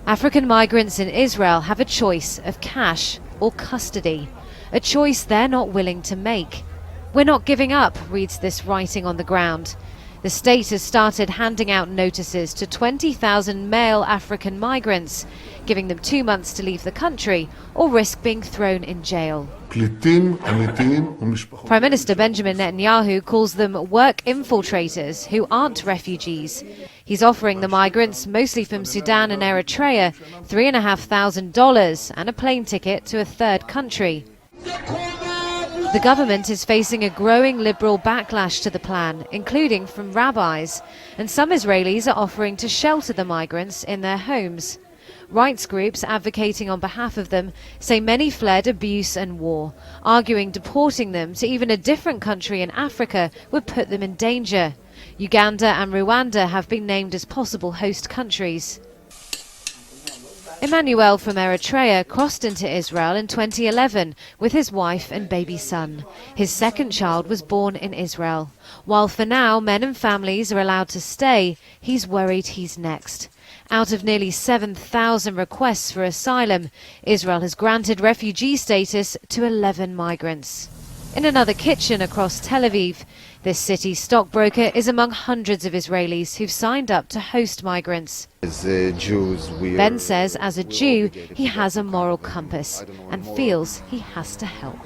African migrants in Israel have a choice of cash or custody, a choice they're not willing to make. "We're not giving up," reads this writing on the ground. The state has started handing out notices to 20,000 male African migrants, giving them 2 months to leave the country or risk being thrown in jail. Prime Minister Benjamin Netanyahu calls them work infiltrators who aren't refugees. He's offering the migrants, mostly from Sudan and Eritrea, $3,500 and a plane ticket to a third country. The government is facing a growing liberal backlash to the plan, including from rabbis, and some Israelis are offering to shelter the migrants in their homes. Rights groups advocating on behalf of them say many fled abuse and war, arguing deporting them to even a different country in Africa would put them in danger. Uganda and Rwanda have been named as possible host countries. Emmanuel from Eritrea crossed into Israel in 2011 with his wife and baby son. His second child was born in Israel. While for now men and families are allowed to stay, he's worried he's next. Out of nearly 7,000 requests for asylum, Israel has granted refugee status to 11 migrants. In another kitchen across Tel Aviv, this city's stockbroker is among hundreds of Israelis who've signed up to host migrants. As Jews, Ben says as a Jew, he has a moral compass and feels he has to help.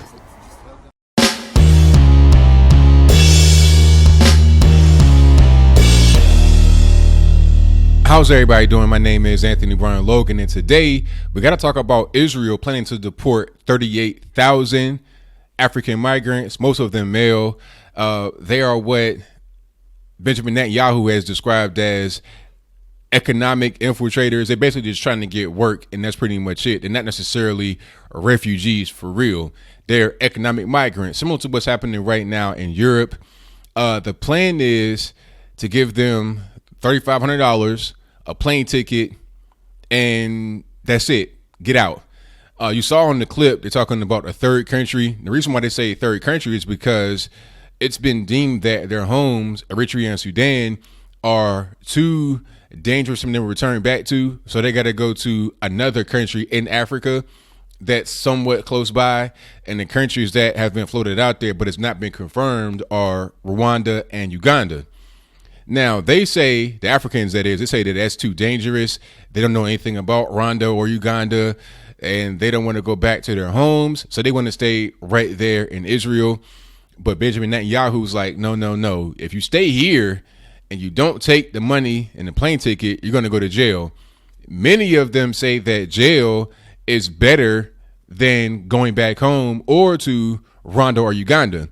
How's everybody doing? My name is Anthony Brian Logan, and today we got to talk about Israel planning to deport 38,000 African migrants, most of them male. They are what Benjamin Netanyahu has described as economic infiltrators. They're basically just trying to get work, and that's pretty much it. They're not necessarily refugees for real. They're economic migrants, similar to what's happening right now in Europe. The plan is to give them $3,500, a plane ticket, and that's it. Get out. You saw on the clip, they're talking about a third country. The reason why they say third country is because it's been deemed that their homes, Eritrea and Sudan, are too dangerous for them to return back to. So they got to go to another country in Africa that's somewhat close by. And the countries that have been floated out there, but it's not been confirmed, are Rwanda and Uganda. Now, they say, the Africans that is, they say that that's too dangerous. They don't know anything about Rwanda or Uganda, and they don't want to go back to their homes. So they want to stay right there in Israel. But Benjamin Netanyahu's like, no. If you stay here and you don't take the money and the plane ticket, you're going to go to jail. Many of them say that jail is better than going back home or to Rwanda or Uganda.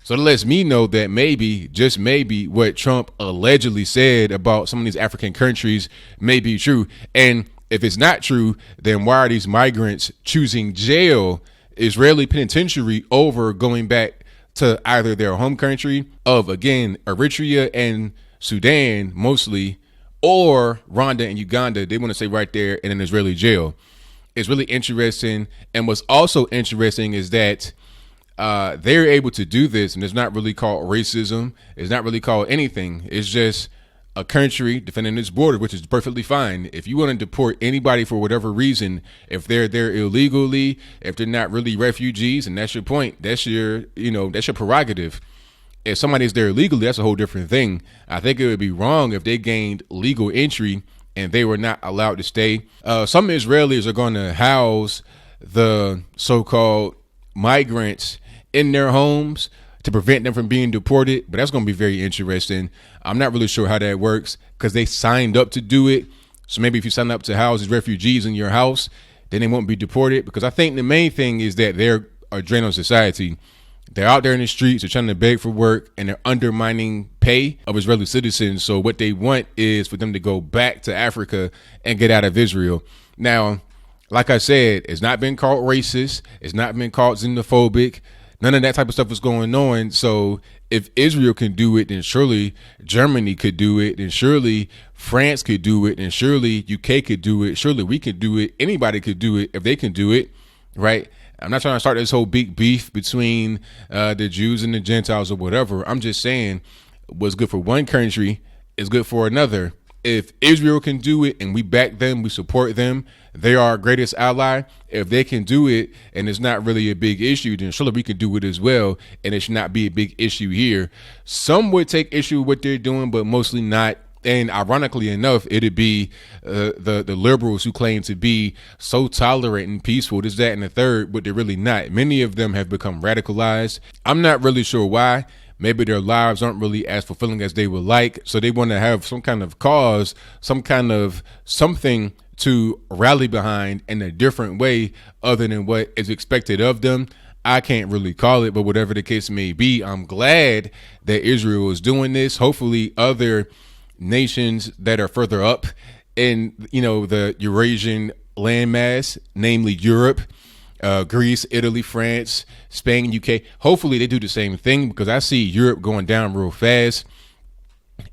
So that lets me know that maybe, just maybe, what Trump allegedly said about some of these African countries may be true. And if it's not true, then why are these migrants choosing jail, Israeli penitentiary, over going back to either their home country of, again, Eritrea and Sudan mostly, or Rwanda and Uganda? They want to stay right there in an Israeli jail. It's really interesting. And what's also interesting is that they're able to do this, and it's not really called racism. It's not really called anything. It's just a country defending its border, which is perfectly fine. If you want to deport anybody for whatever reason, if they're there illegally, if they're not really refugees, and that's your point, that's your, that's your prerogative. If somebody's there illegally, that's a whole different thing. I think it would be wrong if they gained legal entry and they were not allowed to stay. Some Israelis are going to house the so-called migrants in their homes to prevent them from being deported, but that's going to be very interesting. I'm not really sure how that works because they signed up to do it. So maybe if you sign up to house these refugees in your house, then they won't be deported, because I think the main thing is that they're a drain on society. They're out there in the streets, they're trying to beg for work, and they're undermining pay of Israeli citizens. So what they want is for them to go back to Africa and get out of Israel. Now, like I said, it's not been called racist. It's not been called xenophobic. None of that type of stuff is going on. So if Israel can do it, then surely Germany could do it. And surely France could do it. And surely UK could do it. Surely we could do it. Anybody could do it if they can do it. Right. I'm not trying to start this whole big beef between the Jews and the Gentiles or whatever. I'm just saying what's good for one country is good for another. If Israel can do it and we back them, we support them, they are our greatest ally. If they can do it and it's not really a big issue, then surely we can do it as well, and it should not be a big issue here. Some would take issue with what they're doing, but mostly not. And ironically enough, it'd be the liberals who claim to be so tolerant and peaceful, this, that, and the third, but they're really not. Many of them have become radicalized. I'm not really sure why. Maybe their lives aren't really as fulfilling as they would like, so they want to have some kind of cause, some kind of something to rally behind in a different way other than what is expected of them. I can't really call it, but whatever the case may be, I'm glad that Israel is doing this. Hopefully other nations that are further up in, the Eurasian landmass, namely Europe, Greece, Italy, France, Spain, UK. Hopefully they do the same thing, because I see Europe going down real fast.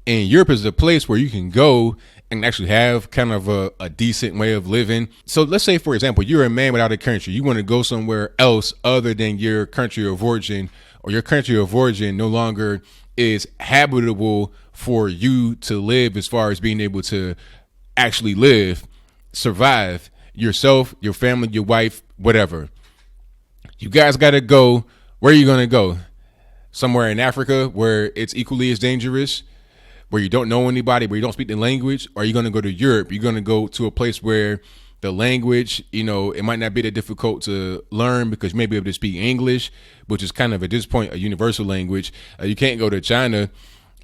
And Europe is a place where you can go and actually have kind of a decent way of living. So let's say, for example, you're a man without a country. You want to go somewhere else other than your country of origin, or your country of origin no longer is habitable for you to live, as far as being able to actually live, survive yourself, your family, your wife, whatever. You guys got to go. Where are you going to go? Somewhere in Africa where it's equally as dangerous, where you don't know anybody, where you don't speak the language? Or are you going to go to Europe? You're going to go to a place where the language, it might not be that difficult to learn, because you may be able to speak English, which is kind of at this point a universal language. You can't go to China.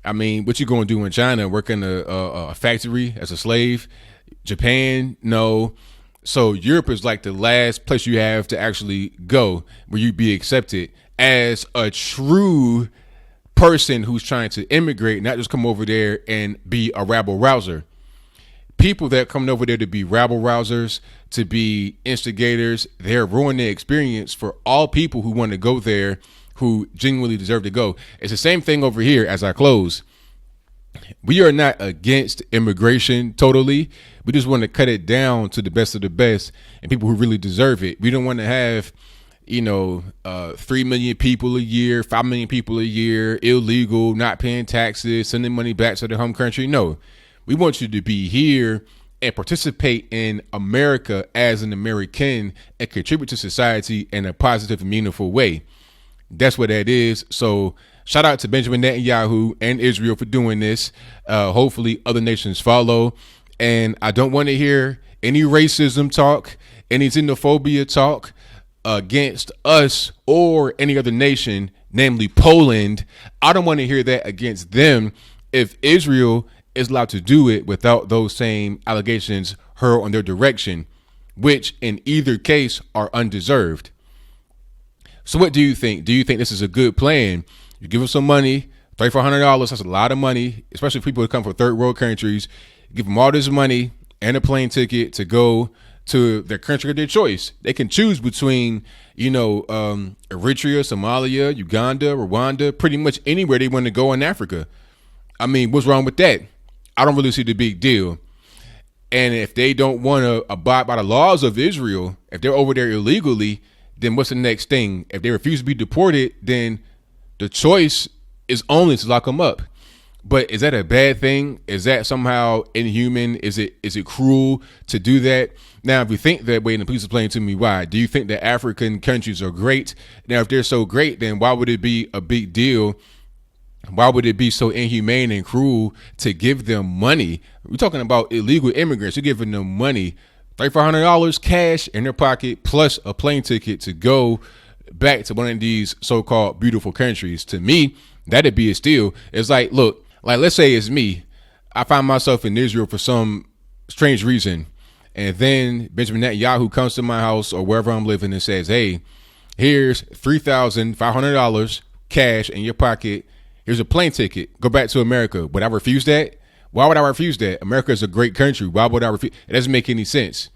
I mean, what you going to do in China? Work in a factory as a slave? Japan? No. So Europe is like the last place you have to actually go where you be accepted as a true person who's trying to immigrate, not just come over there and be a rabble rouser. People that come over there to be rabble rousers, to be instigators, they're ruining the experience for all people who want to go there, who genuinely deserve to go. It's the same thing over here as I close. We are not against immigration totally. We just want to cut it down to the best of the best and people who really deserve it. We don't want to have, 3 million people a year, 5 million people a year, illegal, not paying taxes, sending money back to their home country. No, we want you to be here and participate in America as an American and contribute to society in a positive and meaningful way. That's what that is. So shout out to Benjamin Netanyahu and Israel for doing this. Hopefully other nations follow. And I don't want to hear any racism talk, any xenophobia talk against us or any other nation, namely Poland. I don't want to hear that against them if Israel is allowed to do it without those same allegations hurled on their direction, which in either case are undeserved. So what do you think? Do you think this is a good plan? You give them some money, $3,400. That's a lot of money, especially people who come from third world countries. Give them all this money and a plane ticket to go to their country of their choice. They can choose between, Eritrea, Somalia, Uganda, Rwanda, pretty much anywhere they want to go in Africa. I mean, what's wrong with that? I don't really see the big deal. And if they don't want to abide by the laws of Israel, if they're over there illegally, then what's the next thing? If they refuse to be deported, then the choice is only to lock them up. But is that a bad thing? Is that somehow inhuman? Is it cruel to do that? Now, if you think that way, and please explain to me why. Do you think that African countries are great? Now, if they're so great, then why would it be a big deal? Why would it be so inhumane and cruel to give them money? We're talking about illegal immigrants. You're giving them money, $3,400 cash in their pocket, plus a plane ticket to go back to one of these so-called beautiful countries. To me, that'd be a steal. It's like, look, let's say it's me. I find myself in Israel for some strange reason. And then Benjamin Netanyahu comes to my house or wherever I'm living and says, hey, here's $3,500 cash in your pocket. Here's a plane ticket. Go back to America. Would I refuse that? Why would I refuse that? America is a great country. Why would I refuse? It doesn't make any sense.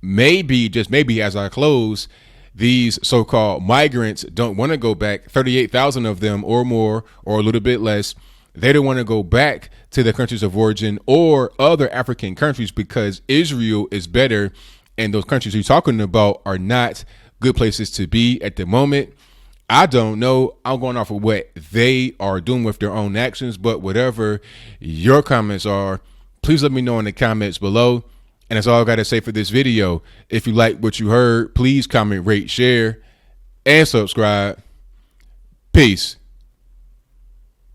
Maybe, just maybe, as I close, these so-called migrants don't want to go back, 38,000 of them or more, or a little bit less. They don't want to go back to their countries of origin or other African countries because Israel is better, and those countries you're talking about are not good places to be at the moment. I don't know. I'm going off of what they are doing with their own actions, but whatever your comments are, Please let me know in the comments below. And that's all I got to say for this video. If you like what you heard, please comment, rate, share, and subscribe. Peace.